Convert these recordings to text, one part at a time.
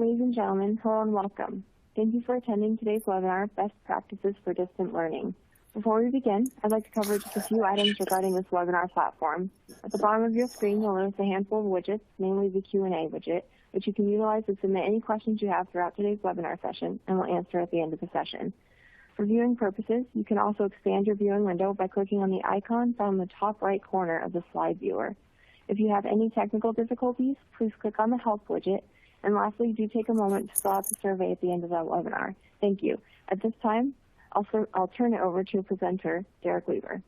Ladies and gentlemen, hello and welcome. Thank you for attending today's webinar, Best Practices for Distant Learning. Before we begin, I'd like to cover just a few items regarding this webinar platform. At the bottom of your screen, you'll notice a handful of widgets, namely the Q&A widget, which you can utilize to submit any questions you have throughout today's webinar session, and we'll answer at the end of the session. For viewing purposes, you can also expand your viewing window by clicking on the icon found in the top right corner of the slide viewer. If you have any technical difficulties, please click on the Help widget. And lastly, do take a moment to fill out the survey at the end of the webinar. Thank you. At this time, I'll turn it over to a presenter, Derek Weaver.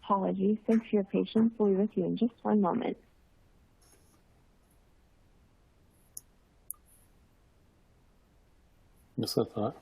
Apologies. Thanks for your patience. We'll be with you in just one moment. Just a thought.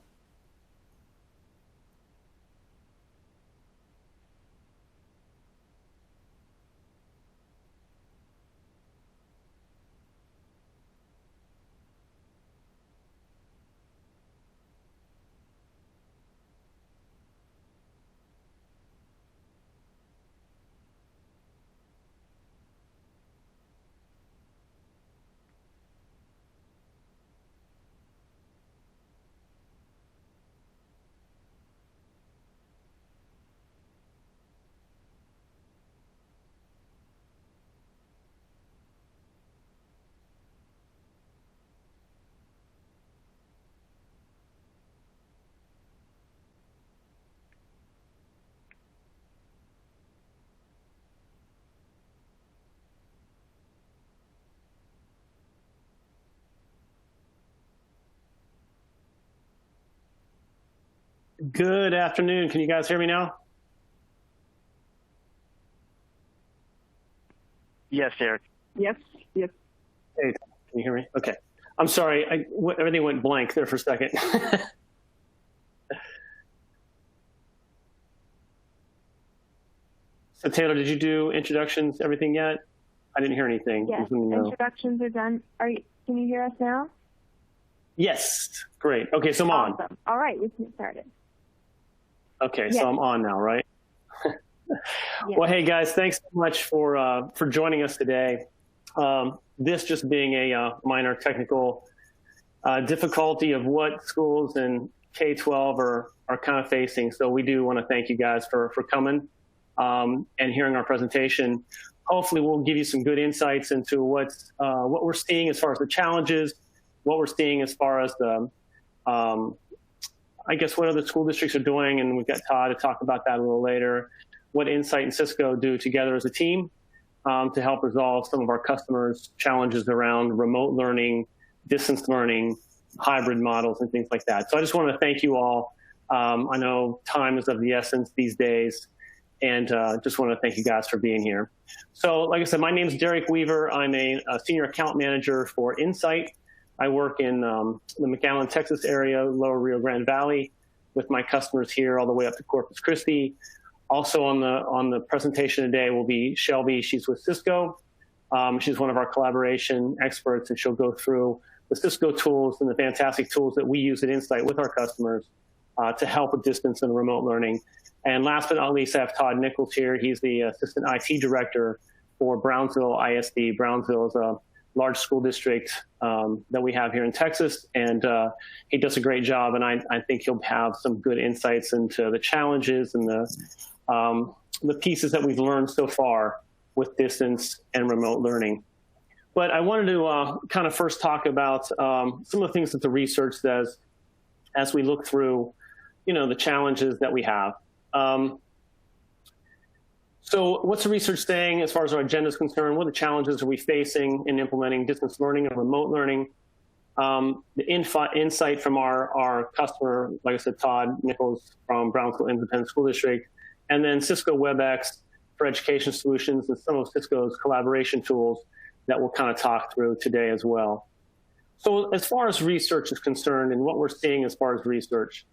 Good afternoon. Can you guys hear me now? Yes, Eric. Yes. Yes. Hey, can you hear me? Okay. I'm sorry. Everything went blank there for a second. So Taylor, did you do introductions, everything yet? I didn't hear anything. Yes, introductions are done. Can you hear us now? Yes. Great. Okay, so I'm on. Awesome. All right, we can get started. Okay, yes. So I'm on now, right? Yes. Well, hey guys, thanks so much for joining us today. This just being a minor technical difficulty of what schools in K-12 are kind of facing. So we do want to thank you guys for coming and hearing our presentation. Hopefully we'll give you some good insights into what we're seeing as far as the challenges, what we're seeing as far as the I guess what other school districts are doing, and we've got Todd to talk about that a little later, what Insight and Cisco do together as a team to help resolve some of our customers' challenges around remote learning, distance learning, hybrid models, and things like that. So I just want to thank you all. I know time is of the essence these days, and just want to thank you guys for being here. So like I said, my name is Derek Weaver. I'm a senior account manager for Insight. I work in the McAllen, Texas area, Lower Rio Grande Valley, with my customers here all the way up to Corpus Christi. Also on the presentation today will be Shelby. She's with Cisco. She's one of our collaboration experts, and she'll go through the Cisco tools and the fantastic tools that we use at Insight with our customers to help with distance and remote learning. And last but not least, I have Todd Nichols here. He's the Assistant IT Director for Brownsville ISD. Brownsville is a large school district that we have here in Texas, and he does a great job, and I think he'll have some good insights into the challenges and the pieces that we've learned so far with distance and remote learning. But I wanted to kind of first talk about some of the things that the research says as we look through, the challenges that we have. So what's the research saying as far as our agenda is concerned? What are the challenges are we facing in implementing distance learning and remote learning? the insight from our customer, like I said, Todd Nichols from Brownsville Independent School District, and then Cisco Webex for education solutions and some of Cisco's collaboration tools that we'll kind of talk through today as well. So as far as research is concerned and what we're seeing as far as research,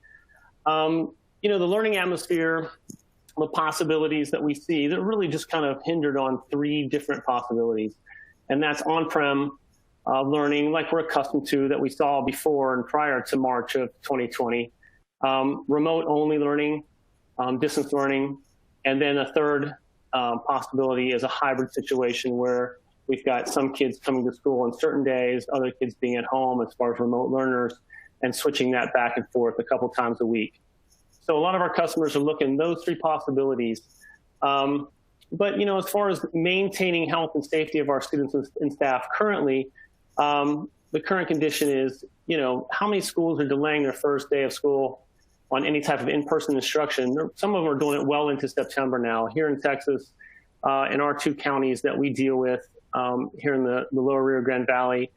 you know, the learning atmosphere, the possibilities that we see, they're really just kind of hindered on 3 different possibilities. And that's on-prem learning like we're accustomed to that we saw before and prior to March of 2020, remote-only learning, distance learning, and then a third possibility is a hybrid situation where we've got some kids coming to school on certain days, other kids being at home as far as remote learners, and switching that back and forth a couple times a week. So a lot of our customers are looking at those 3 possibilities. But, you know, as far as maintaining health and safety of our students and staff currently, the current condition is, you know, how many schools are delaying their first day of school on any type of in-person instruction? Some of them are doing it well into September now. Here in Texas, in our 2 counties that we deal with here in the lower Rio Grande Valley,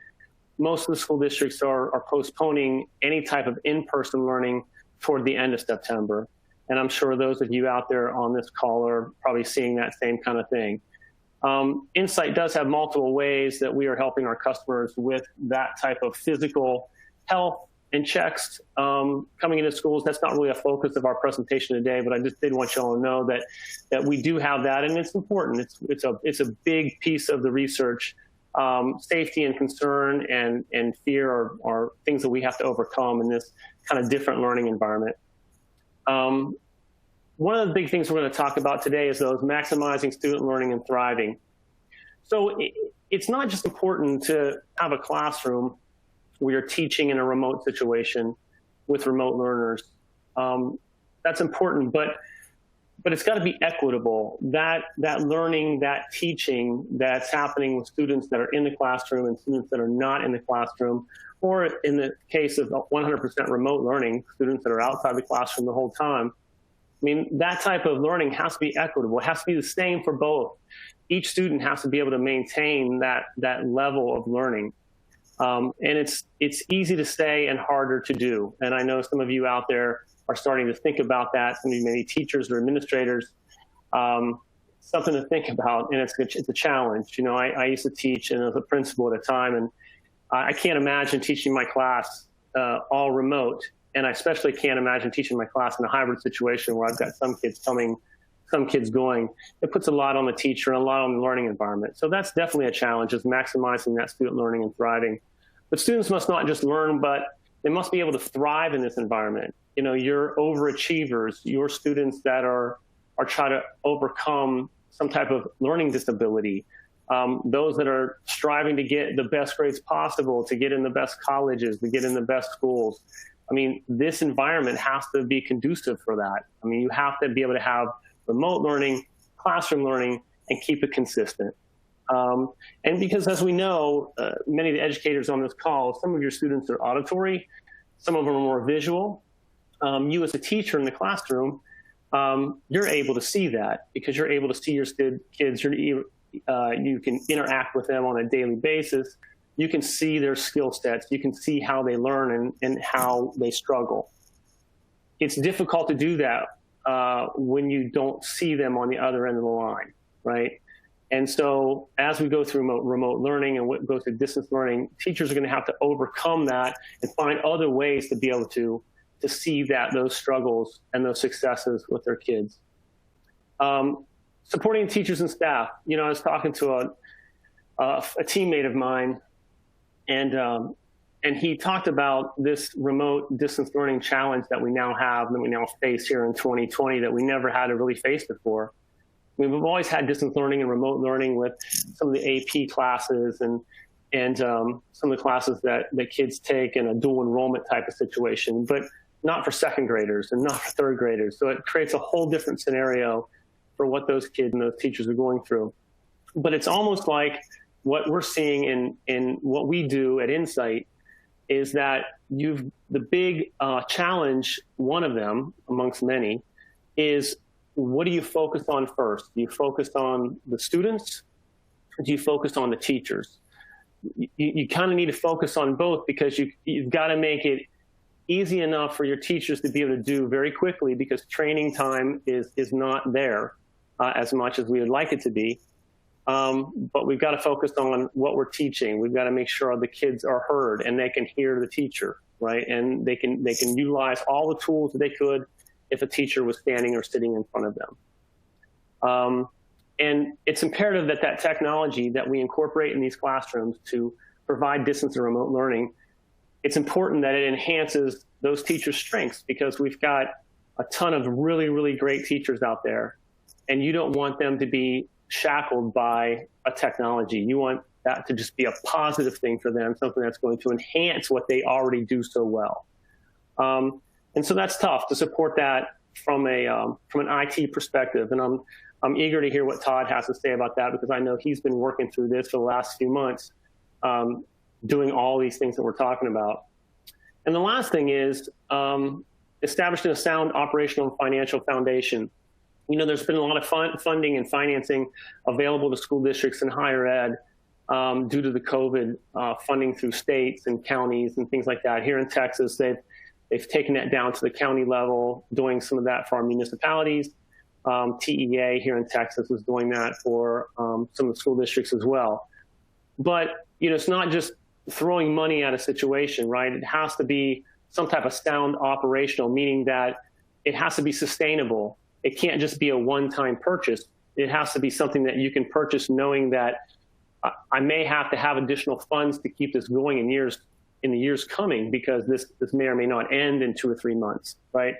most of the school districts are postponing any type of in-person learning toward the end of September. And I'm sure those of you out there on this call are probably seeing that same kind of thing. Insight does have multiple ways that we are helping our customers with that type of physical health and checks coming into schools. That's not really a focus of our presentation today, but I just did want you all to know that we do have that, and it's important. It's a big piece of the research. Safety and concern and fear are things that we have to overcome in this kind of different learning environment. One of the big things we're going to talk about today is those maximizing student learning and thriving. So it's not just important to have a classroom where you're teaching in a remote situation with remote learners. That's important, but it's got to be equitable. That learning, that teaching that's happening with students that are in the classroom and students that are not in the classroom, or in the case of 100% remote learning, students that are outside the classroom the whole time. I mean, that type of learning has to be equitable. It has to be the same for both. Each student has to be able to maintain that level of learning. And it's easy to say and harder to do. And I know some of you out there are starting to think about that. Some of you maybe teachers or administrators, something to think about. And it's a challenge. You know, I used to teach and as a principal at a time, and I can't imagine teaching my class all remote. And I especially can't imagine teaching my class in a hybrid situation where I've got some kids coming, some kids going. It puts a lot on the teacher and a lot on the learning environment. So that's definitely a challenge, is maximizing that student learning and thriving. But students must not just learn, but they must be able to thrive in this environment. You know, your overachievers, your students that are trying to overcome some type of learning disability, those that are striving to get the best grades possible, to get in the best colleges, to get in the best schools. I mean, this environment has to be conducive for that. I mean, you have to be able to have remote learning, classroom learning, and keep it consistent. And because, as we know, many of the educators on this call, some of your students are auditory, some of them are more visual. You as a teacher in the classroom, you're able to see that because you're able to see your kids. You can interact with them on a daily basis. You can see their skill sets. You can see how they learn and how they struggle. It's difficult to do that when you don't see them on the other end of the line, right? And so as we go through remote learning and go through distance learning, teachers are going to have to overcome that and find other ways to be able to see those struggles and those successes with their kids. Supporting teachers and staff. You know, I was talking to a teammate of mine, and he talked about this remote distance learning challenge that we now have, that we now face here in 2020, that we never had to really face before. We've always had distance learning and remote learning with some of the AP classes and some of the classes that kids take in a dual enrollment type of situation, but not for second graders and not for third graders. So it creates a whole different scenario for what those kids and those teachers are going through. But it's almost like what we're seeing in what we do at Insight is that the big challenge, one of them amongst many, is what do you focus on first? Do you focus on the students? Or do you focus on the teachers? you kind of need to focus on both, because you've got to make it easy enough for your teachers to be able to do very quickly, because training time is not there as much as we would like it to be. But we've got to focus on what we're teaching. We've got to make sure the kids are heard and they can hear the teacher, right? And they can utilize all the tools that they could if a teacher was standing or sitting in front of them. And it's imperative that that technology that we incorporate in these classrooms to provide distance and remote learning, it's important that it enhances those teachers' strengths, because we've got a ton of really, really great teachers out there, and you don't want them to be shackled by a technology. You want that to just be a positive thing for them, something that's going to enhance what they already do so well. And so that's tough to support that from an IT perspective. And I'm eager to hear what Todd has to say about that, because I know he's been working through this for the last few months, doing all these things that we're talking about. And the last thing is establishing a sound operational and financial foundation. You know, there's been a lot of funding and financing available to school districts and higher ed due to the COVID funding through states and counties and things like that. Here in Texas, they've taken that down to the county level, doing some of that for our municipalities. TEA here in Texas is doing that for some of the school districts as well. But, you know, it's not just throwing money at a situation, right? It has to be some type of sound operational, meaning that it has to be sustainable. It can't just be a one-time purchase. It has to be something that you can purchase knowing that I may have to have additional funds to keep this going in the years coming, because this may or may not end in 2 or 3 months, right?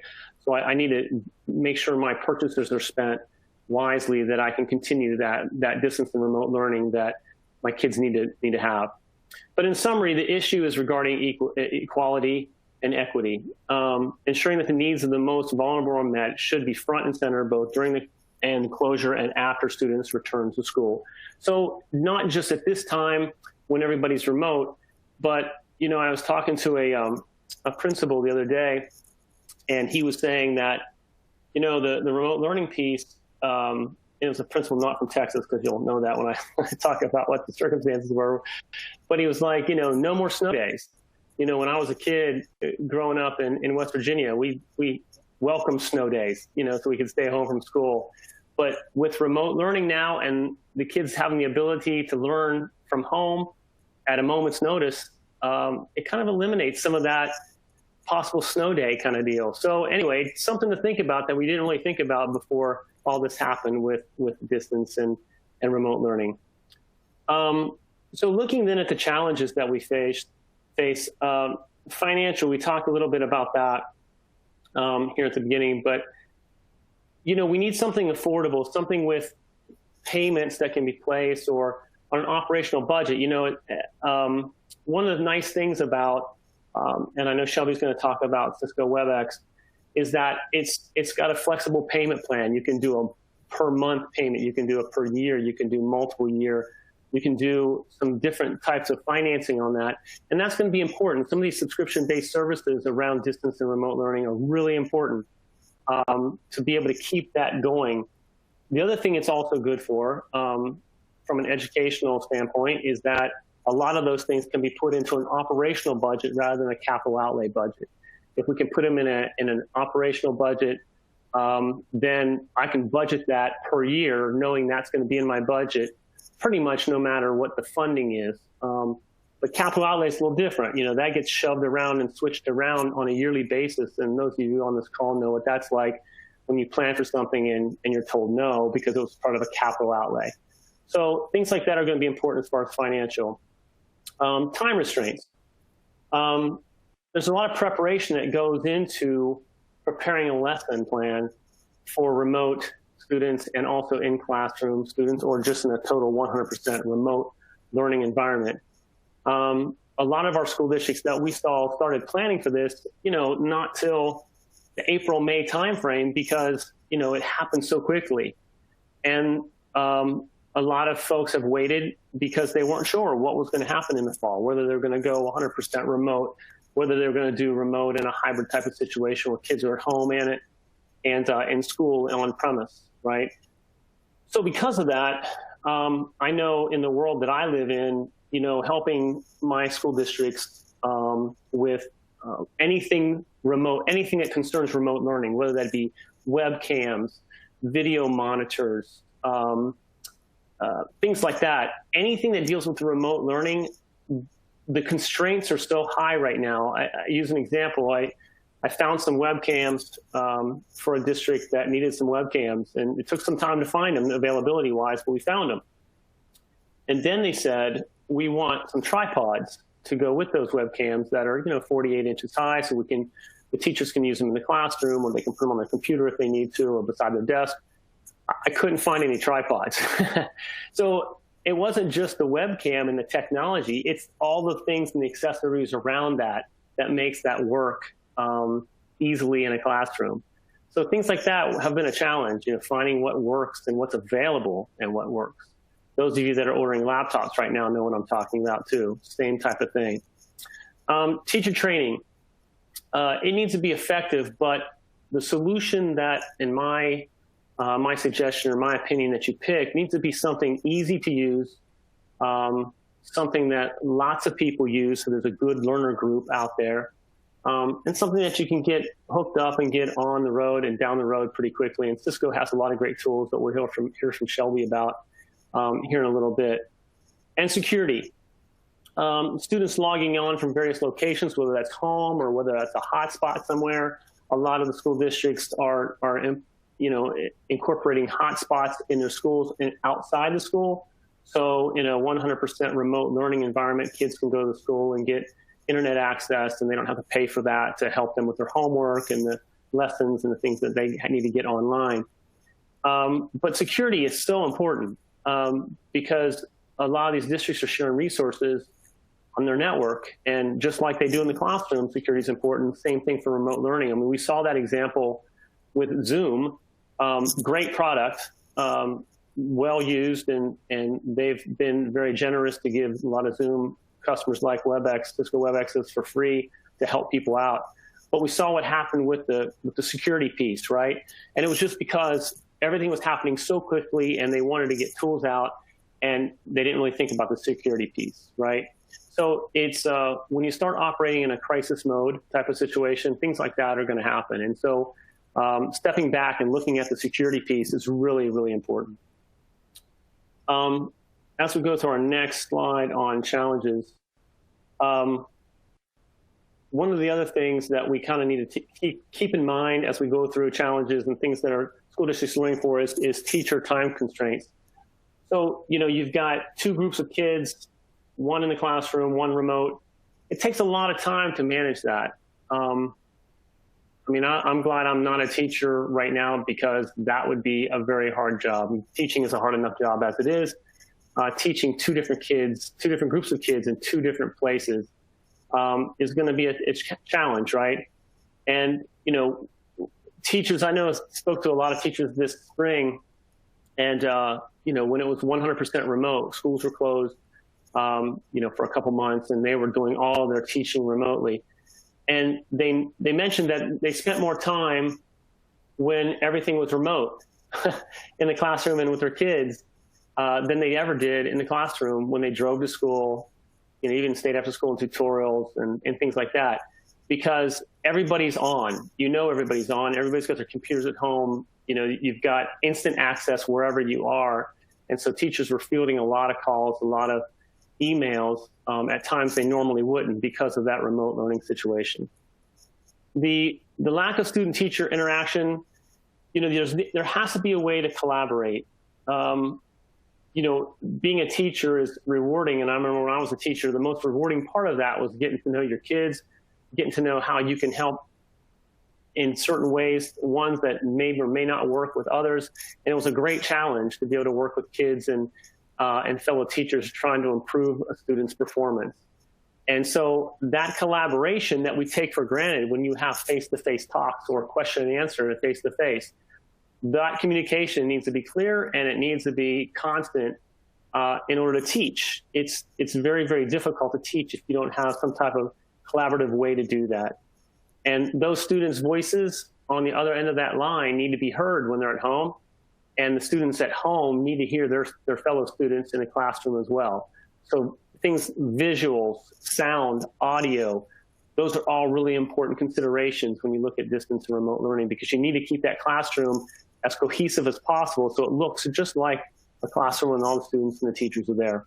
So I need to make sure my purchases are spent wisely, that I can continue that distance and remote learning that my kids need to have. But in summary, the issue is regarding equality and equity. Ensuring that the needs of the most vulnerable are met should be front and center, both during the closure and after students return to school. So not just at this time when everybody's remote, but, you know, I was talking to a principal the other day, and he was saying that, you know, the remote learning piece, it was a principal not from Texas, because you'll know that when I talk about what the circumstances were. But he was like, you know, no more snow days. You know, when I was a kid growing up in West Virginia, we welcomed snow days, you know, so we could stay home from school. But with remote learning now, and the kids having the ability to learn from home at a moment's notice, it kind of eliminates some of that possible snow day kind of deal. So anyway, something to think about that we didn't really think about before all this happened with distance and remote learning. So looking then at the challenges that we face, financial, we talked a little bit about that here at the beginning, but, you know, we need something affordable, something with payments that can be placed, or on an operational budget. You know, one of the nice things about, and I know Shelby's going to talk about Cisco Webex, is that it's got a flexible payment plan. You can do a per month payment, you can do a per year, you can do multiple year, you can do some different types of financing on that. And that's going to be important. Some of these subscription-based services around distance and remote learning are really important to be able to keep that going. The other thing it's also good for, from an educational standpoint, is that a lot of those things can be put into an operational budget rather than a capital outlay budget. If we can put them in an operational budget, then I can budget that per year, knowing that's going to be in my budget pretty much no matter what the funding is. But capital outlay is a little different. You know, that gets shoved around and switched around on a yearly basis. And those of you on this call know what that's like when you plan for something and you're told no because it was part of a capital outlay. So things like that are going to be important as far as financial. Time restraints. There's a lot of preparation that goes into preparing a lesson plan for remote students and also in classroom students, or just in a total 100% remote learning environment. A lot of our school districts that we saw started planning for this, you know, not till the April, May timeframe, because, you know, it happened so quickly. And a lot of folks have waited because they weren't sure what was going to happen in the fall, whether they're going to go 100% remote, whether they're going to do remote in a hybrid type of situation where kids are at home and in school and on premise, right? So because of that, I know in the world that I live in, helping my school districts with anything remote, anything that concerns remote learning, whether that be webcams, video monitors, things like that. Anything that deals with the remote learning, the constraints are so high right now. I use an example. I found some webcams for a district that needed some webcams, and it took some time to find them availability-wise, but we found them. And then they said, we want some tripods to go with those webcams that are 48 inches high, so the teachers can use them in the classroom, or they can put them on their computer if they need to, or beside their desk. I couldn't find any tripods. So it wasn't just the webcam and the technology, it's all the things and the accessories around that makes that work easily in a classroom. So things like that have been a challenge, finding what works and what's available and what works. Those of you that are ordering laptops right now know what I'm talking about too, same type of thing. Teacher training, it needs to be effective, but the solution that in my suggestion or my opinion that you pick needs to be something easy to use, something that lots of people use, so there's a good learner group out there, and something that you can get hooked up and get on the road and down the road pretty quickly. And Cisco has a lot of great tools that we'll hear from Shelby about here in a little bit. And security. Students logging on from various locations, whether that's home or whether that's a hotspot somewhere. A lot of the school districts are incorporating hotspots in their schools and outside the school. So in a 100% remote learning environment, kids can go to the school and get internet access, and they don't have to pay for that to help them with their homework and the lessons and the things that they need to get online. But security is so important because a lot of these districts are sharing resources on their network, and just like they do in the classroom, security is important. Same thing for remote learning. I mean, we saw that example with Zoom. Great product, well used, and they've been very generous to give a lot of Zoom customers like Webex, Cisco Webexes for free to help people out. But we saw what happened with the security piece, right? And it was just because everything was happening so quickly and they wanted to get tools out and they didn't really think about the security piece, right? So it's when you start operating in a crisis mode type of situation, things like that are going to happen. And so stepping back and looking at the security piece is really, really important. As we go to our next slide on challenges, one of the other things that we kind of need to keep in mind as we go through challenges and things that our school districts are learning for is teacher time constraints. So, you've got two groups of kids, one in the classroom, one remote. It takes a lot of time to manage that. I'm glad I'm not a teacher right now because that would be a very hard job. Teaching is a hard enough job as it is. Teaching two different groups of kids in two different places is going to be a challenge, right? And, teachers, I know I spoke to a lot of teachers this spring, and, when it was 100% remote, schools were closed, for a couple months, and they were doing all their teaching remotely. And they mentioned that they spent more time when everything was remote in the classroom and with their kids than they ever did in the classroom when they drove to school, even stayed after school in tutorials and things like that, because everybody's on. Everybody's on. Everybody's got their computers at home. You've got instant access wherever you are. And so teachers were fielding a lot of calls, a lot of emails at times they normally wouldn't because of that remote learning situation. The lack of student-teacher interaction, there has to be a way to collaborate. Being a teacher is rewarding, and I remember when I was a teacher, the most rewarding part of that was getting to know your kids, getting to know how you can help in certain ways, ones that may or may not work with others. And it was a great challenge to be able to work with kids and fellow teachers trying to improve a student's performance. And so that collaboration that we take for granted when you have face-to-face talks or question and answer face-to-face, that communication needs to be clear and it needs to be constant in order to teach. It's very, very difficult to teach if you don't have some type of collaborative way to do that. And those students' voices on the other end of that line need to be heard when they're at home. and the students at home need to hear their fellow students in a classroom as well. So things, visuals, sound, audio, those are all really important considerations when you look at distance and remote learning, because you need to keep that classroom as cohesive as possible so it looks just like a classroom when all the students and the teachers are there.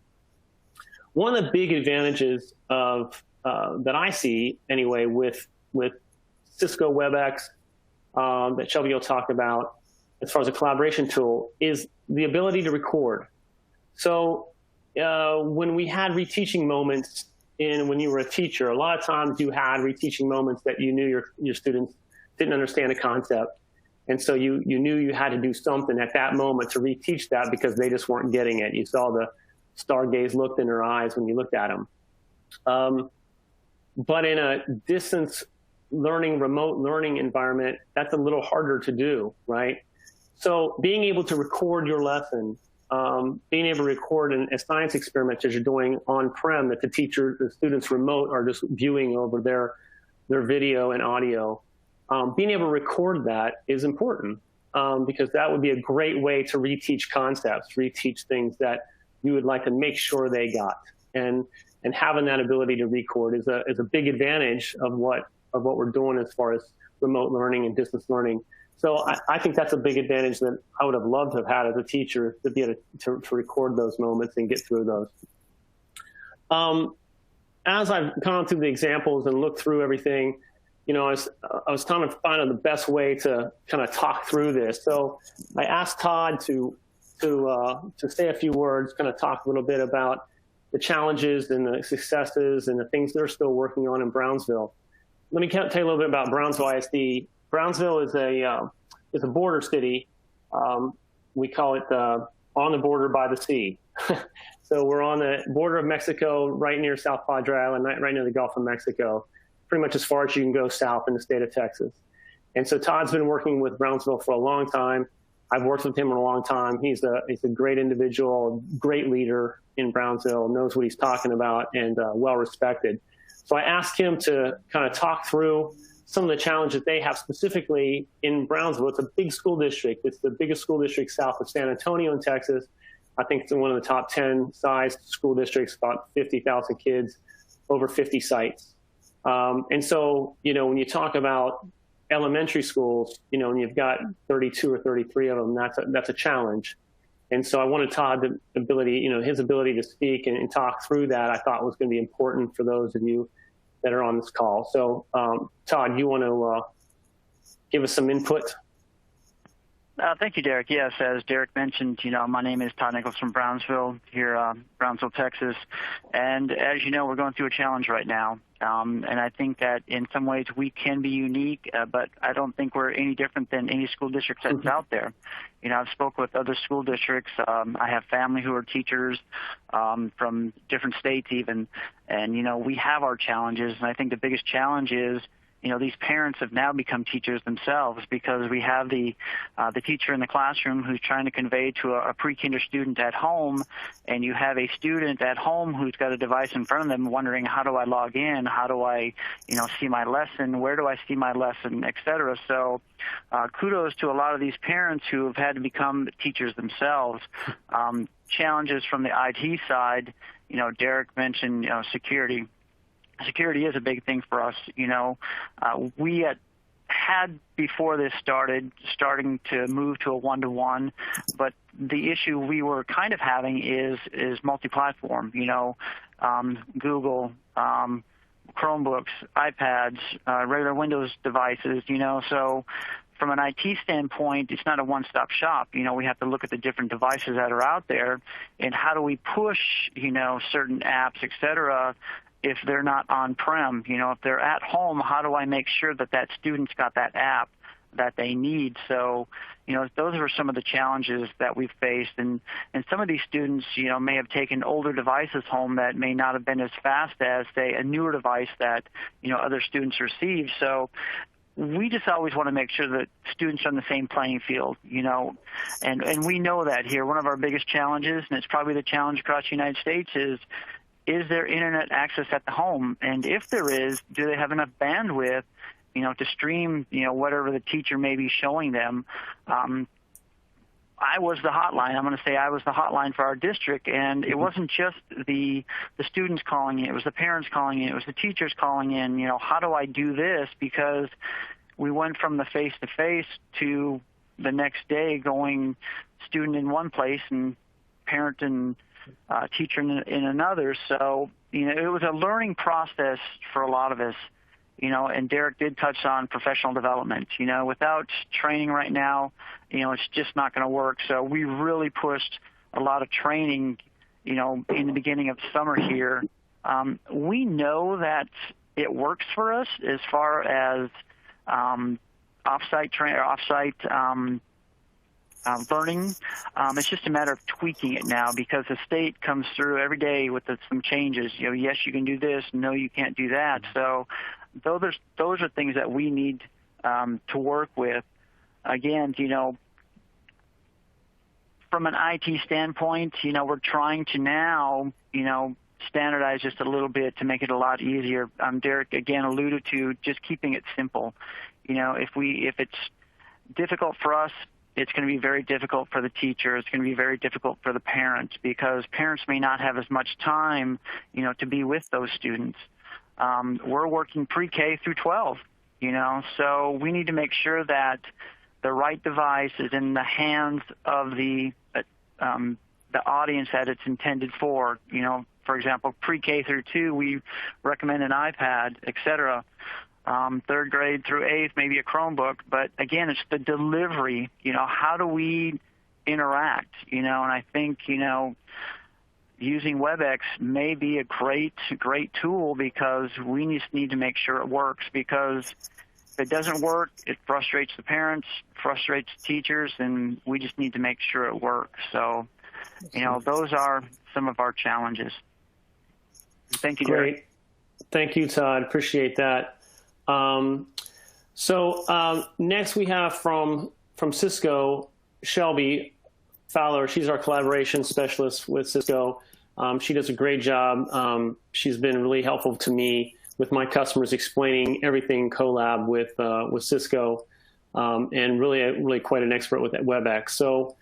One of the big advantages of that I see anyway with Cisco Webex that Shelby will talk about as far as a collaboration tool is the ability to record. So when we had reteaching moments when you were a teacher, a lot of times you had reteaching moments that you knew your students didn't understand a concept. And so you knew you had to do something at that moment to reteach that because they just weren't getting it. You saw the stargaze look in their eyes when you looked at them. But in a distance learning, remote learning environment, that's a little harder to do, right? So being able to record your lesson, being able to record a science experiment as you're doing on-prem that the students remote are just viewing over their video and audio, being able to record that is important because that would be a great way to reteach concepts, reteach things that you would like to make sure they got. And having that ability to record is a big advantage of what we're doing as far as remote learning and distance learning. So I think that's a big advantage that I would have loved to have had as a teacher, to be able to record those moments and get through those. As I've gone through the examples and looked through everything, you know, I was trying to find the best way to kind of talk through this. So I asked Todd to say a few words, kind of talk a little bit about the challenges and the successes and the things they're still working on in Brownsville. Let me tell you a little bit about Brownsville ISD. Brownsville is a border city. We call it on the border by the sea. So we're on the border of Mexico, right near South Padre Island, right near the Gulf of Mexico, pretty much as far as you can go south in the state of Texas. And so Todd's been working with Brownsville for a long time. I've worked with him for a long time. He's a great individual, great leader in Brownsville, knows what he's talking about, and well respected. So I asked him to kind of talk through some of the challenges they have specifically in Brownsville. It's a big school district. It's the biggest school district south of San Antonio in Texas. I think it's one of the top 10 sized school districts, about 50,000 kids, over 50 sites. And so, you know, when you talk about elementary schools, you know, and you've got 32 or 33 of them, that's a challenge. And so I wanted Todd's ability, you know, his ability to speak and talk through that, I thought was going to be important for those of you that are on this call. So, Todd, you want to give us some input? Thank you, Derek. Yes, as Derek mentioned, you know, my name is Todd Nichols from Brownsville, here, Brownsville, Texas. And as you know, we're going through a challenge right now. And I think that in some ways we can be unique, but I don't think we're any different than any school district that's out there. You know, I've spoke with other school districts. I have family who are teachers from different states even. And, you know, we have our challenges. And I think the biggest challenge is, you know, these parents have now become teachers themselves because we have the teacher in the classroom who's trying to convey to a pre-kinder student at home, and you have a student at home who's got a device in front of them wondering, how do I log in? How do I, you know, see my lesson? Where do I see my lesson, et cetera? So kudos to a lot of these parents who have had to become teachers themselves. Challenges from the IT side, you know, Derek mentioned, you know, security. Security is a big thing for us. You know, we had before this starting to move to a one-to-one, but the issue we were kind of having is multi-platform. You know, Google, Chromebooks, iPads, regular Windows devices. You know, so from an IT standpoint, it's not a one-stop shop. You know, we have to look at the different devices that are out there, and how do we push, you know, certain apps, et cetera, if they're not on-prem. You know, if they're at home, how do I make sure that that student's got that app that they need? So, you know, those are some of the challenges that we've faced. And some of these students, you know, may have taken older devices home that may not have been as fast as, say, a newer device that, you know, other students receive. So we just always want to make sure that students are on the same playing field, you know, and we know that here. One of our biggest challenges, and it's probably the challenge across the United States, is there internet access at the home? And if there is, do they have enough bandwidth, you know, to stream, you know, whatever the teacher may be showing them? I was the hotline. I'm going to say I was the hotline for our district, and it wasn't just the students calling in. It was the parents calling in. It was the teachers calling in. How do I do this? Because we went from the face-to-face to the next day going student in one place and parent and teacher in another. So, it was a learning process for a lot of us. And Derek did touch on professional development. Without training right now, it's just not going to work. So we really pushed a lot of training, in the beginning of summer here. We know that it works for us as far as offsite learning. It's just a matter of tweaking it now because the state comes through every day with some changes. Yes, you can do this. No, you can't do that. So those are things that we need to work with. Again, from an IT standpoint, we're trying to now, standardize just a little bit to make it a lot easier. Derek again alluded to just keeping it simple. If it's difficult for us, it's going to be very difficult for the teacher. It's going to be very difficult for the parents because parents may not have as much time, to be with those students. We're working pre-K through 12, so we need to make sure that the right device is in the hands of the audience that it's intended for. For example, pre-K through 2, we recommend an iPad, et cetera. Third grade through 8th, maybe a Chromebook. But again, it's the delivery. How do we interact? And I think, using Webex may be a great tool because we just need to make sure it works, because if it doesn't work, it frustrates the parents, frustrates the teachers, and we just need to make sure it works. So, those are some of our challenges. Thank you, Derek. Great. Thank you, Todd. Appreciate that. Next we have from Cisco, Shelby Fowler. She's our collaboration specialist with Cisco. She does a great job. She's been really helpful to me with my customers, explaining everything collab with Cisco, and really quite an expert with Webex. So,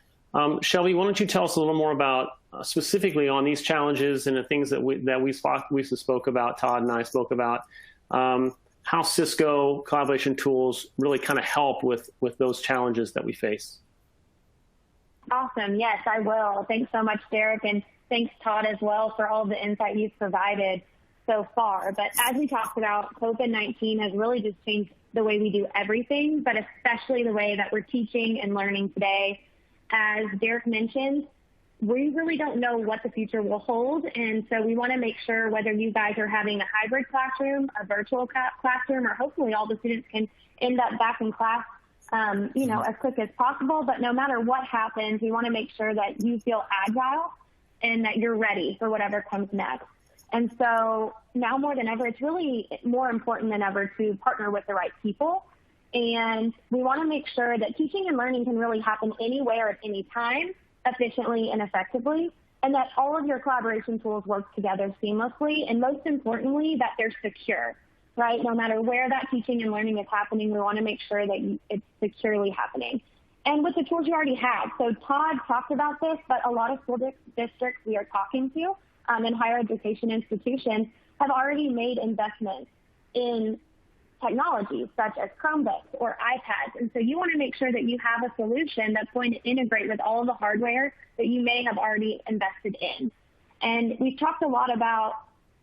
Shelby, why don't you tell us a little more about specifically on these challenges and the things that we spoke about, Todd and I spoke about, how Cisco collaboration tools really kind of help with those challenges that we face. Awesome. Yes, I will. Thanks so much, Derek, and thanks, Todd, as well, for all the insight you've provided so far. But as we talked about, COVID-19 has really just changed the way we do everything, but especially the way that we're teaching and learning today. As Derek mentioned, we really don't know what the future will hold, and so we want to make sure whether you guys are having a hybrid classroom, a virtual classroom, or hopefully all the students can end up back in class as quick as possible. But no matter what happens, we want to make sure that you feel agile and that you're ready for whatever comes next. And so now more than ever, it's really more important than ever to partner with the right people. And we want to make sure that teaching and learning can really happen anywhere at any time, efficiently and effectively, and that all of your collaboration tools work together seamlessly, and most importantly, that they're secure, right? No matter where that teaching and learning is happening, we want to make sure that it's securely happening. And with the tools you already have. So Todd talked about this, but a lot of school districts we are talking to and higher education institutions have already made investments in technology such as Chromebooks or iPads. And so you want to make sure that you have a solution that's going to integrate with all of the hardware that you may have already invested in. And we've talked a lot about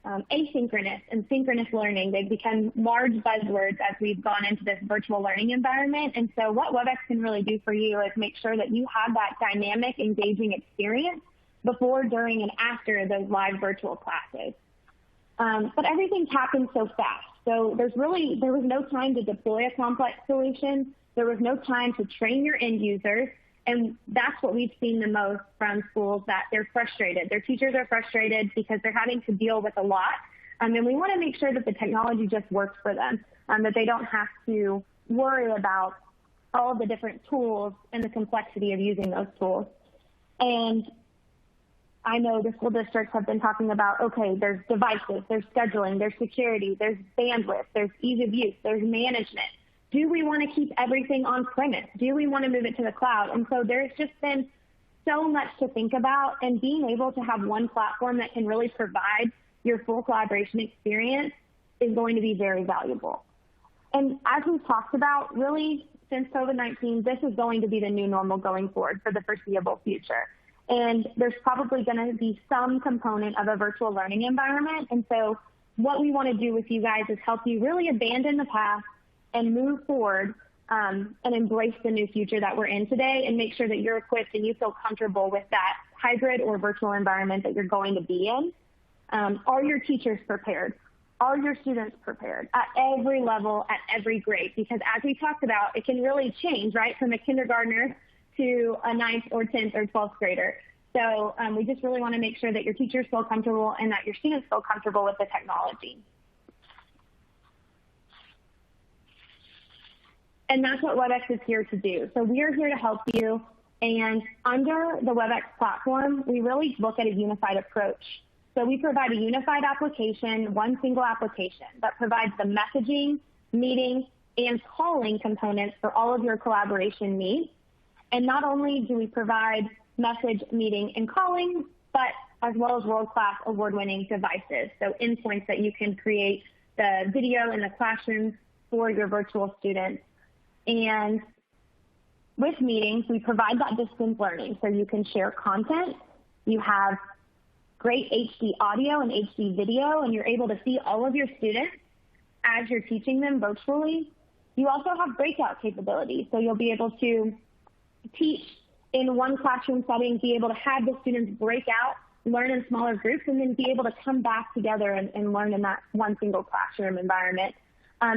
asynchronous and synchronous learning. They've become large buzzwords as we've gone into this virtual learning environment. And so what Webex can really do for you is make sure that you have that dynamic, engaging experience before, during, and after those live virtual classes. But everything's happened so fast. So there was no time to deploy a complex solution. There was no time to train your end users. And that's what we've seen the most from schools, that they're frustrated. Their teachers are frustrated because they're having to deal with a lot. And we want to make sure that the technology just works for them, that they don't have to worry about all the different tools and the complexity of using those tools. And I know the school districts have been talking about, okay, there's devices, there's scheduling, there's security, there's bandwidth, there's ease of use, there's management. Do we want to keep everything on premise? Do we want to move it to the cloud? And so there's just been so much to think about, and being able to have one platform that can really provide your full collaboration experience is going to be very valuable. And as we've talked about, really, since COVID-19, this is going to be the new normal going forward for the foreseeable future. And there's probably going to be some component of a virtual learning environment. And so what we want to do with you guys is help you really abandon the past and move forward and embrace the new future that we're in today, and make sure that you're equipped and you feel comfortable with that hybrid or virtual environment that you're going to be in. Are your teachers prepared? Are your students prepared at every level, at every grade? Because as we talked about, it can really change, right, from a kindergartner to a 9th or 10th or 12th grader. So we just really want to make sure that your teachers feel comfortable and that your students feel comfortable with the technology. And that's what Webex is here to do. So we are here to help you. And under the Webex platform, we really look at a unified approach. So we provide a unified application, one single application that provides the messaging, meeting, and calling components for all of your collaboration needs. And not only do we provide message, meeting, and calling, but as well as world-class award-winning devices. So endpoints that you can create the video in the classroom for your virtual students. And with meetings, we provide that distance learning, so you can share content. You have great HD audio and HD video, and you're able to see all of your students as you're teaching them virtually. You also have breakout capabilities, so you'll be able to teach in one classroom setting, be able to have the students break out, learn in smaller groups, and then be able to come back together and learn in that one single classroom environment.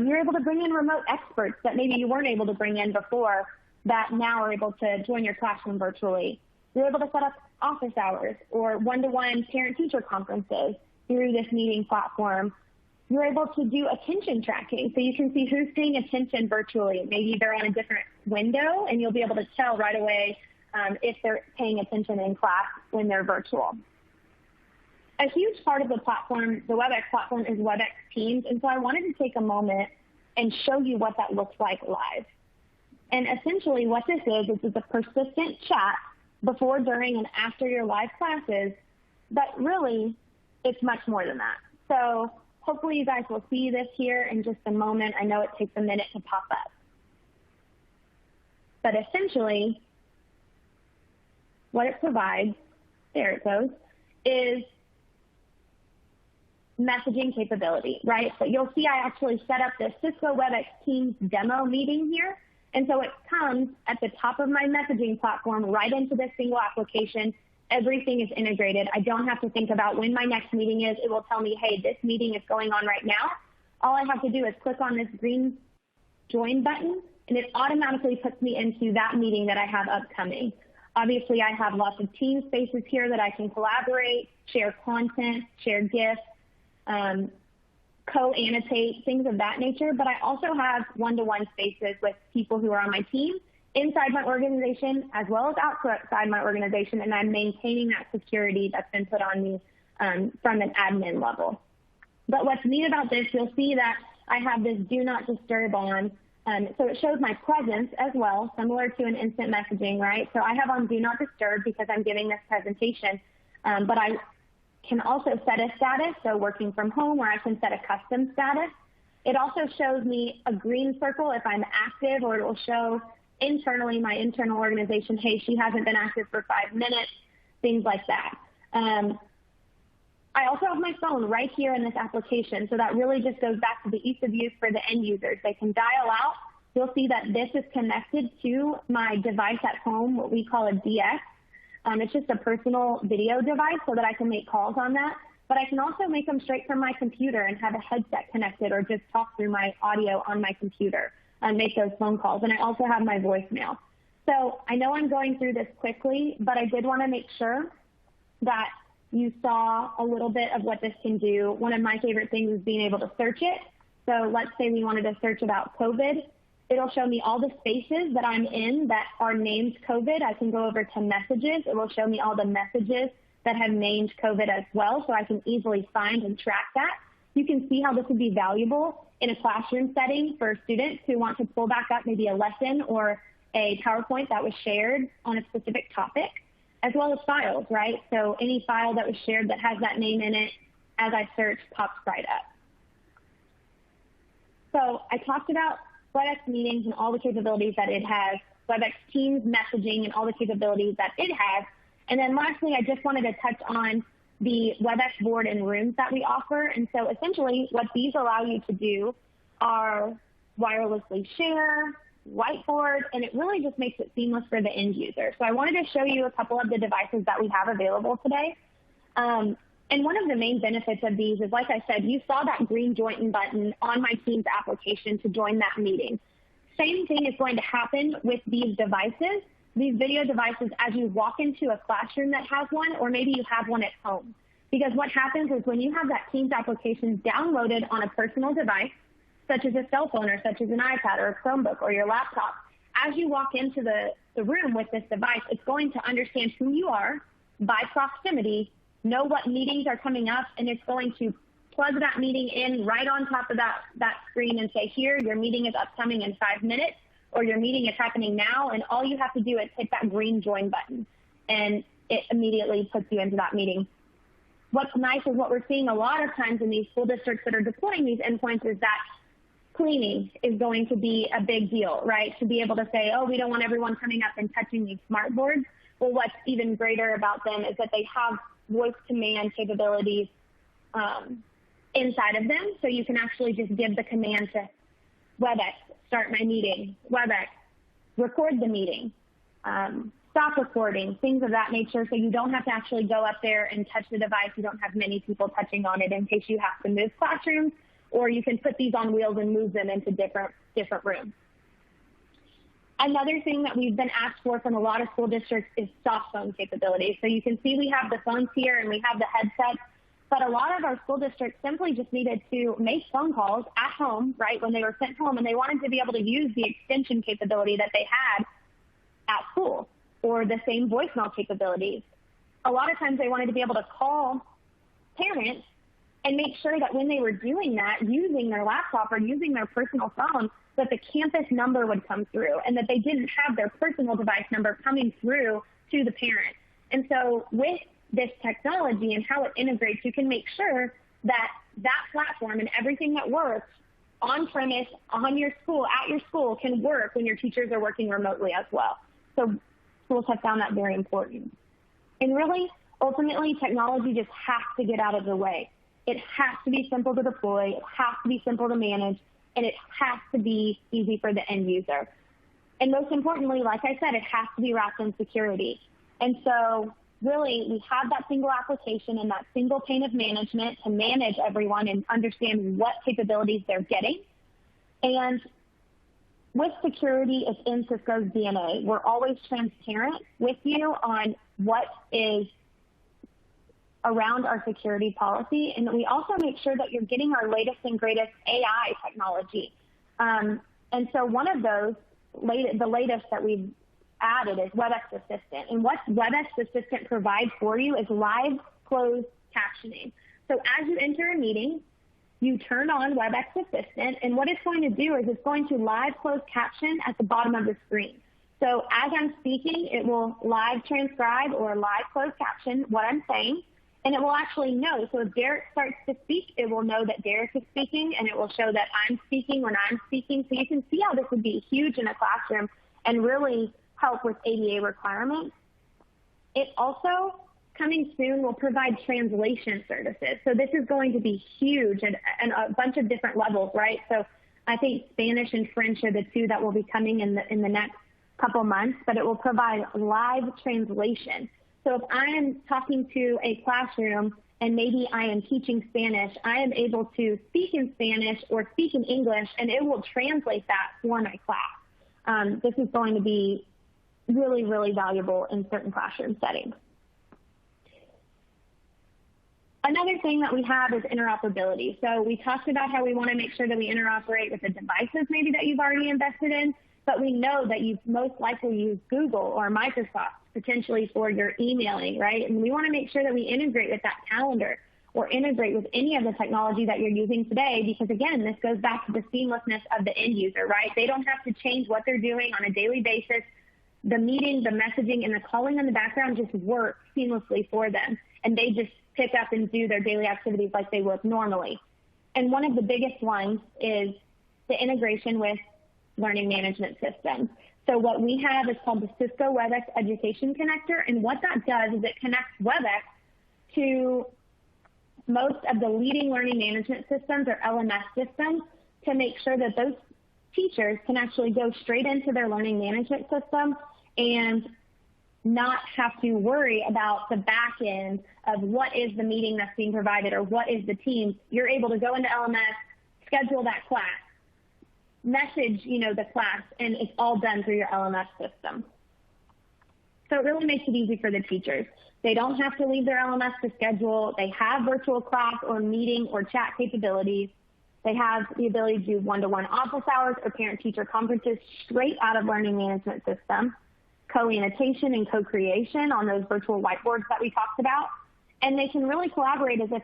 You're able to bring in remote experts that maybe you weren't able to bring in before, that now are able to join your classroom virtually. You're able to set up office hours or one-to-one parent-teacher conferences through this meeting platform. You're able to do attention tracking, so you can see who's paying attention virtually. Maybe they're on a different window, and you'll be able to tell right away if they're paying attention in class when they're virtual. A huge part of the platform, the Webex platform, is Webex Teams, and so I wanted to take a moment and show you what that looks like live. And essentially what this is a persistent chat before, during, and after your live classes, but really it's much more than that. So hopefully you guys will see this here in just a moment. I know it takes a minute to pop up. But essentially what it provides, there it goes, is messaging capability, right? So you'll see I actually set up the Cisco Webex Teams demo meeting here. And so it comes at the top of my messaging platform right into this single application. Everything is integrated. I don't have to think about when my next meeting is. It will tell me, hey, this meeting is going on right now. All I have to do is click on this green join button, and it automatically puts me into that meeting that I have upcoming. Obviously, I have lots of team spaces here that I can collaborate, share content, share GIFs, co-annotate, things of that nature. But I also have one-to-one spaces with people who are on my team inside my organization as well as outside my organization, and I'm maintaining that security that's been put on me from an admin level. But what's neat about this, you'll see that I have this do not disturb on. So it shows my presence as well, similar to an instant messaging, right? So I have on do not disturb because I'm giving this presentation, but I can also set a status, so working from home, or I can set a custom status. It also shows me a green circle if I'm active, or it will show internally, my internal organization, hey, she hasn't been active for 5 minutes, things like that. I also have my phone right here in this application, so that really just goes back to the ease of use for the end users. They can dial out. You'll see that this is connected to my device at home, what we call a DX. It's just a personal video device so that I can make calls on that. But I can also make them straight from my computer and have a headset connected, or just talk through my audio on my computer and make those phone calls. And I also have my voicemail. So I know I'm going through this quickly, but I did want to make sure that you saw a little bit of what this can do. One of my favorite things is being able to search it. So let's say we wanted to search about COVID. It'll show me all the spaces that I'm in that are named COVID. I can go over to messages. It will show me all the messages that have named COVID as well, so I can easily find and track that. You can see how this would be valuable in a classroom setting for students who want to pull back up maybe a lesson or a PowerPoint that was shared on a specific topic, as well as files, right? So any file that was shared that has that name in it, as I search, pops right up. So I talked about WebEx meetings and all the capabilities that it has, WebEx Teams messaging and all the capabilities that it has. And then lastly, I just wanted to touch on the WebEx board and rooms that we offer. And so essentially what these allow you to do are wirelessly share, whiteboard, and it really just makes it seamless for the end user. So I wanted to show you a couple of the devices that we have available today. And one of the main benefits of these is, like I said, you saw that green join button on my Teams application to join that meeting. Same thing is going to happen with these devices, these video devices, as you walk into a classroom that has one, or maybe you have one at home. Because what happens is when you have that Teams application downloaded on a personal device, such as a cell phone or such as an iPad or a Chromebook or your laptop, as you walk into the room with this device, it's going to understand who you are by proximity, know what meetings are coming up, and it's going to plug that meeting in right on top of that screen and say, here, your meeting is upcoming in 5 minutes, or your meeting is happening now, and all you have to do is hit that green join button, and it immediately puts you into that meeting. What's nice is what we're seeing a lot of times in these school districts that are deploying these endpoints is that cleaning is going to be a big deal, right? To be able to say, oh, we don't want everyone coming up and touching these smart boards. Well, what's even greater about them is that they have voice command capabilities inside of them. So you can actually just give the command to WebEx, start my meeting, WebEx, record the meeting, stop recording, things of that nature. So you don't have to actually go up there and touch the device. You don't have many people touching on it in case you have to move classrooms, or you can put these on wheels and move them into different rooms. Another thing that we've been asked for from a lot of school districts is soft phone capabilities. So you can see we have the phones here and we have the headsets, but a lot of our school districts simply just needed to make phone calls at home, right, when they were sent home, and they wanted to be able to use the extension capability that they had at school, or the same voicemail capabilities. A lot of times they wanted to be able to call parents and make sure that when they were doing that, using their laptop or using their personal phone, that the campus number would come through and that they didn't have their personal device number coming through to the parent. And so with this technology and how it integrates, you can make sure that that platform and everything that works on premise, on your school, at your school, can work when your teachers are working remotely as well. So schools have found that very important. And really, ultimately, technology just has to get out of the way. It has to be simple to deploy, it has to be simple to manage, and it has to be easy for the end user. And most importantly, like I said, it has to be wrapped in security. And so really, we have that single application and that single pane of management to manage everyone and understand what capabilities they're getting. And with security, it's in Cisco's DNA. We're always transparent with you on what is around our security policy, and we also make sure that you're getting our latest and greatest AI technology. And so one of those, the latest that we've added is WebEx Assistant. And what WebEx Assistant provides for you is live closed captioning. So as you enter a meeting, you turn on WebEx Assistant, and what it's going to do is it's going to live closed caption at the bottom of the screen. So as I'm speaking, it will live transcribe or live closed caption what I'm saying, and it will actually know. So if Derek starts to speak, it will know that Derek is speaking, and it will show that I'm speaking when I'm speaking. So you can see how this would be huge in a classroom and really help with ADA requirements. It also, coming soon, will provide translation services. So this is going to be huge and a bunch of different levels, right? So I think Spanish and French are the two that will be coming in the next couple months, but it will provide live translation. So if I am talking to a classroom and maybe I am teaching Spanish, I am able to speak in Spanish or speak in English, and it will translate that for my class. This is going to be really, really valuable in certain classroom settings. Another thing that we have is interoperability. So we talked about how we want to make sure that we interoperate with the devices maybe that you've already invested in, but we know that you most likely use Google or Microsoft potentially for your emailing, right? And we want to make sure that we integrate with that calendar. or integrate with any of the technology that you're using today, because again, this goes back to the seamlessness of the end user, right? They don't have to change what they're doing on a daily basis. The meeting, the messaging, and the calling in the background just work seamlessly for them, and they just pick up and do their daily activities like they would normally. And one of the biggest ones is the integration with learning management systems. So what we have is called the Cisco Webex Education Connector, and what that does is it connects Webex to most of the leading learning management systems or LMS systems to make sure that those teachers can actually go straight into their learning management system and not have to worry about the back end of what is the meeting that's being provided or what is the team. You're able to go into LMS, schedule that class, message, the class, and it's all done through your LMS system. So it really makes it easy for the teachers. They don't have to leave their LMS to schedule. They have virtual class or meeting or chat capabilities. They have the ability to do one-to-one office hours or parent-teacher conferences straight out of learning management system, co-annotation and co-creation on those virtual whiteboards that we talked about. And they can really collaborate as if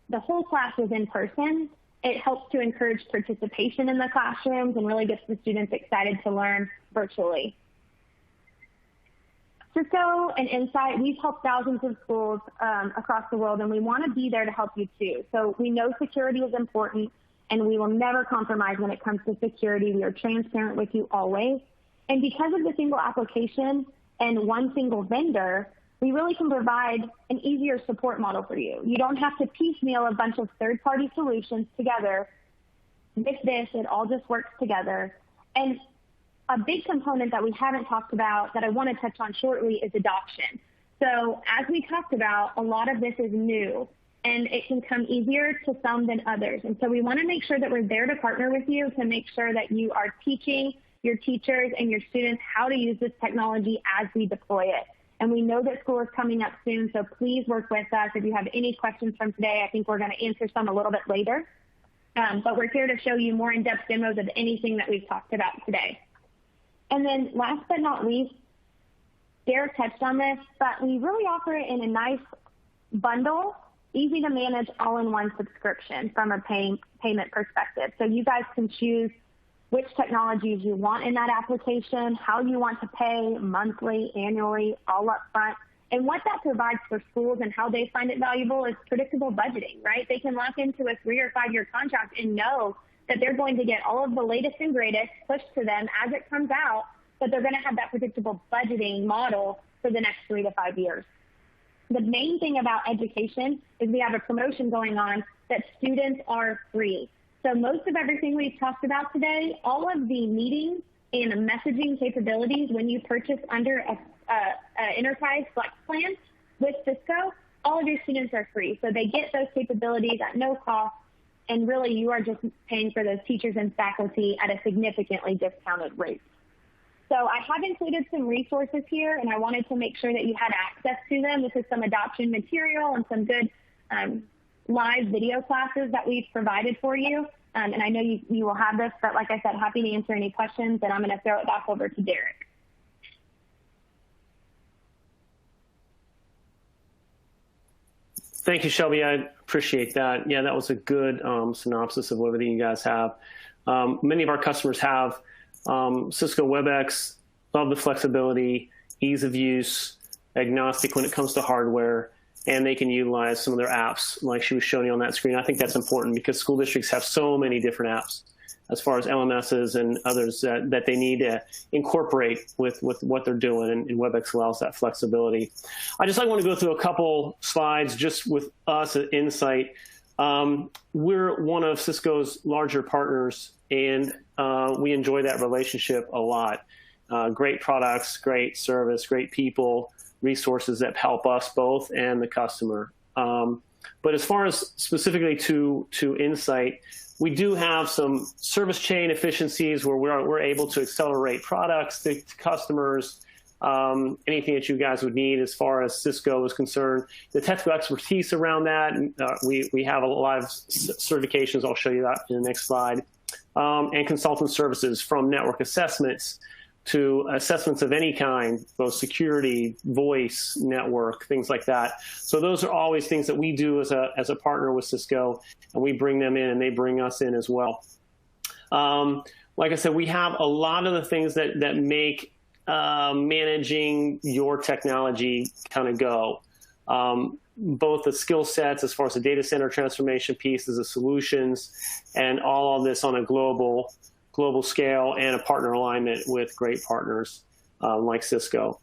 the whole class was in person. It helps to encourage participation in the classrooms and really gets the students excited to learn virtually. Cisco and Insight, we've helped thousands of schools across the world, and we want to be there to help you too. So we know security is important, and we will never compromise when it comes to security. We are transparent with you always. And because of the single application and one single vendor, we really can provide an easier support model for you. You don't have to piecemeal a bunch of third-party solutions together. With this, it all just works together. And a big component that we haven't talked about that I want to touch on shortly is adoption. So as we talked about, a lot of this is new, and it can come easier to some than others. And so we want to make sure that we're there to partner with you to make sure that you are teaching your teachers and your students how to use this technology as we deploy it. And we know that school is coming up soon, so please work with us. If you have any questions from today, I think we're going to answer some a little bit later. But we're here to show you more in-depth demos of anything that we've talked about today. And then last but not least, Derek touched on this, but we really offer it in a nice bundle, easy to manage all-in-one subscription from a payment perspective. So you guys can choose which technologies you want in that application, how you want to pay monthly, annually, all up front. And what that provides for schools and how they find it valuable is predictable budgeting, right? They can lock into a 3 or 5 year contract and know that they're going to get all of the latest and greatest pushed to them as it comes out, but they're going to have that predictable budgeting model for the next 3 to 5 years. The main thing about education is we have a promotion going on that students are free. So most of everything we've talked about today, all of the meetings and messaging capabilities when you purchase under a Enterprise Flex plan with Cisco, all of your students are free. So they get those capabilities at no cost, and really you are just paying for those teachers and faculty at a significantly discounted rate. So I have included some resources here, and I wanted to make sure that you had access to them. This is some adoption material and some good live video classes that we've provided for you. And I know you will have this, but like I said, happy to answer any questions, and I'm going to throw it back over to Derek. Thank you, Shelby. I appreciate that. Yeah, that was a good synopsis of everything you guys have. Many of our customers have Cisco Webex, love the flexibility, ease of use, agnostic when it comes to hardware, and they can utilize some of their apps like she was showing you on that screen. I think that's important because school districts have so many different apps as far as LMSs and others that they need to incorporate with what they're doing, and Webex allows that flexibility. I just want to go through a couple slides just with us at Insight. We're one of Cisco's larger partners, and we enjoy that relationship a lot. Great products, great service, great people, resources that help us both and the customer. But as far as specifically to Insight, we do have some service chain efficiencies where we're able to accelerate products to customers, anything that you guys would need as far as Cisco is concerned. The technical expertise around that, we have a lot of certifications. I'll show you that in the next slide. And consultant services from network assessments to assessments of any kind, both security, voice, network, things like that. So those are always things that we do as a partner with Cisco, and we bring them in and they bring us in as well. Like I said, we have a lot of the things that make managing your technology kind of go. Both the skill sets as far as the data center transformation pieces, the solutions, and all of this on a global scale, and a partner alignment with great partners like Cisco.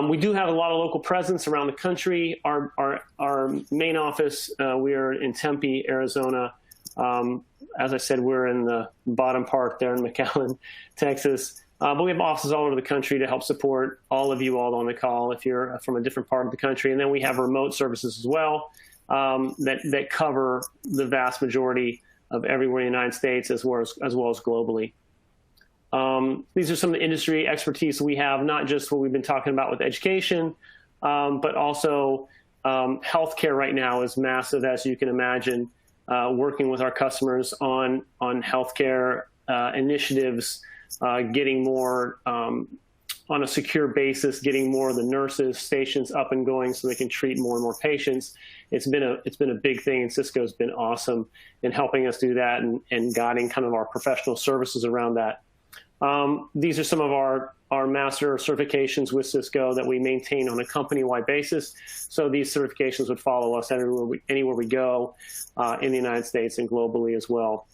We do have a lot of local presence around the country. Our main office, we are in Tempe, Arizona. As I said, we're in the bottom part there in McAllen, Texas. But we have offices all over the country to help support all of you all on the call if you're from a different part of the country. And then we have remote services as well that cover the vast majority of everywhere in the United States as well as globally. These are some of the industry expertise we have, not just what we've been talking about with education, but also healthcare right now is massive, as you can imagine, working with our customers on healthcare initiatives, getting more on a secure basis, getting more of the nurses stations up and going so they can treat more and more patients. It's been a big thing, and Cisco's been awesome in helping us do that and guiding kind of our professional services around that. These are some of our master certifications with Cisco that we maintain on a company-wide basis. So these certifications would follow us anywhere we go in the United States and globally as well.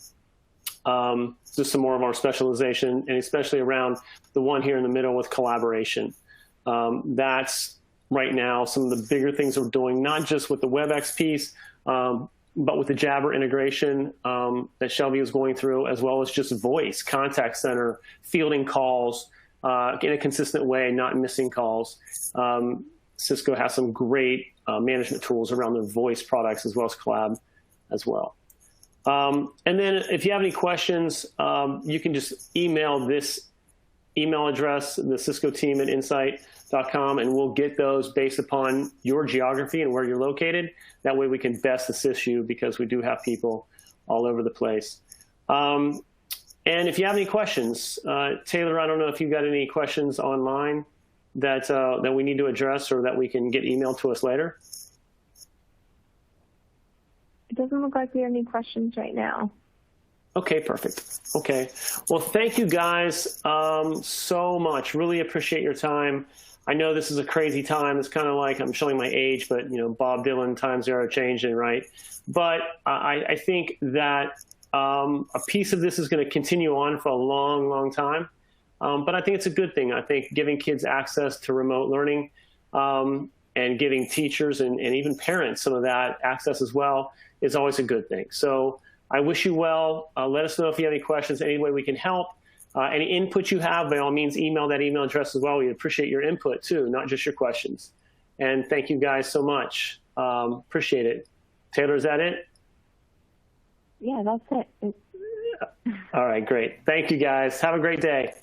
Just some more of our specialization, and especially around the one here in the middle with collaboration. That's right now some of the bigger things we're doing, not just with the Webex piece, but with the Jabber integration that Shelby is going through, as well as just voice, contact center, fielding calls in a consistent way, not missing calls. Cisco has some great management tools around the voice products as well as collab as well. And then if you have any questions, you can just email this email address, the Cisco team at insight.com, and we'll get those based upon your geography and where you're located. That way we can best assist you, because we do have people all over the place. And if you have any questions, Taylor, I don't know if you've got any questions online that we need to address or that we can get emailed to us later. It doesn't look like we have any questions right now. Okay, perfect. Okay. Well, thank you guys so much. Really appreciate your time. I know this is a crazy time. It's kind of like I'm showing my age, but Bob Dylan, times are changing, right? But I think that a piece of this is going to continue on for a long, long time. But I think it's a good thing. I think giving kids access to remote learning and giving teachers and even parents some of that access as well is always a good thing. So I wish you well. Let us know if you have any questions, any way we can help. Any input you have, by all means, email that email address as well. We appreciate your input too, not just your questions. And thank you guys so much. Appreciate it. Taylor, is that it? Yeah, that's it. All right, great. Thank you guys. Have a great day.